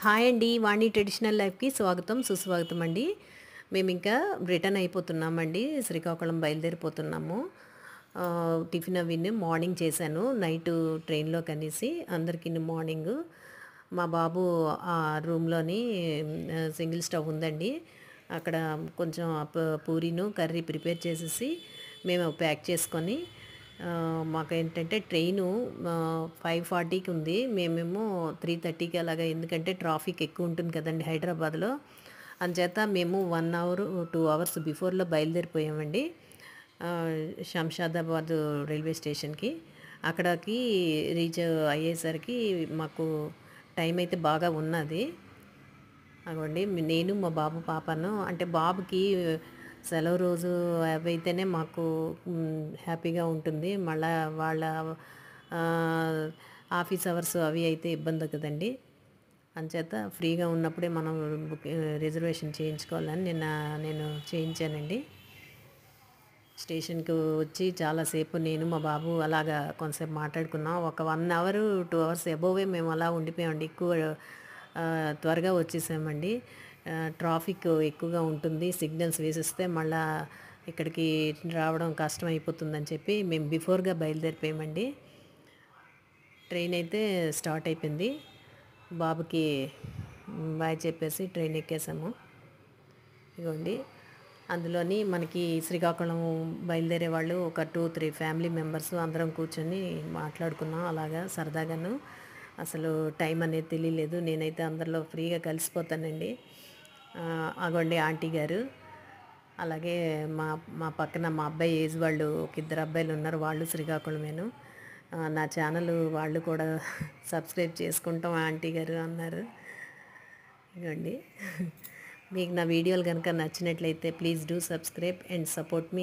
Hi అండి. వాణి traditional లైఫ్‌కి స్వాగతం, సుస్వాగతం అండి. మేమింకా రిటర్న్ అయిపోతున్నామండి. శ్రీకాకుళం బయలుదేరిపోతున్నాము. టిఫిన్ అవిని మార్నింగ్ చేశాను. నైటు ట్రైన్‌లో కనేసి అందరికిని మార్నింగు. మా బాబు ఆ రూమ్‌లోని సింగిల్ స్టవ్ ఉందండి. అక్కడ కొంచెం పూరీను, కర్రీ ప్రిపేర్ చేసేసి మేము ప్యాక్ చేసుకొని మాకేంటంటే ట్రైను 5:40కి ఉంది. మేమేమో 3:30కి అలాగా ఎందుకంటే ట్రాఫిక్ ఎక్కువ ఉంటుంది కదండీ హైదరాబాద్‌లో. అందుచేత మేము 1 అవర్, 2 అవర్స్ బిఫోర్‌లో బయలుదేరిపోయామండి. ఆహ్, శంషాదాబాద్ రైల్వే స్టేషన్‌కి. అక్కడికి రీచ్ అయ్యేసరికి మాకు టైం అయితే బాగా ఉన్నది. అగోండి నేను మా బాబు పాపను అంటే బాబుకి సెలవు రోజు అవైతేనే మాకు హ్యాపీగా ఉంటుంది. మళ్ళా వాళ్ళ ఆహ్, ఆఫీస్ అవర్స్ అవి అయితే ఇబ్బంది కదండీ. అంచేత ఫ్రీగా ఉన్నప్పుడే మనం రిజర్వేషన్ చేయించుకోవాలని నేను చేయించానండి. స్టేషన్‌కి వచ్చి చాలాసేపు నేను మా బాబు అలాగా కొంతసేపు మాట్లాడుకున్నాం. ఒక 1 అవర్, 2 అవర్స్ అబోవే మేము అలా ఉండిపోయామండి. ఎక్కువ త్వరగా వచ్చేసామండి. ట్రాఫిక్ ఎక్కువగా ఉంటుంది. సిగ్నల్స్ వేసేస్తే మళ్ళా ఇక్కడికి రావడం కష్టం అయిపోతుందని చెప్పి మేము బిఫోర్‌గా బయలుదేరిపోయామండి. ట్రైన్ అయితే స్టార్ట్ అయిపోయింది. బాబుకి బాయ్ చెప్పేసి ట్రైన్ ఎక్కేసాము. ఇగోండి అందులోని మనకి శ్రీకాకుళం బయలుదేరే వాళ్ళు ఒక 2, 3 ఫ్యామిలీ మెంబర్స్ అందరం కూర్చొని మాట్లాడుకున్నాం అలాగా సరదాగాను. అసలు టైం అనేది తెలియలేదు. నేనైతే అందరిలో ఫ్రీగా కలిసిపోతానండి. అగోండి ఆంటీ గారు. అలాగే మా మా పక్కన మా అబ్బాయి ఏజ్ వాళ్ళు ఒక ఇద్దరు అబ్బాయిలు ఉన్నారు. వాళ్ళు శ్రీకాకుళమేను. నా ఛానల్ వాళ్ళు కూడా సబ్స్క్రైబ్ చేసుకుంటాం ఆంటీ గారు అన్నారు. ఇగోండి మీకు నా వీడియోలు కనుక నచ్చినట్లయితే please do subscribe and support me.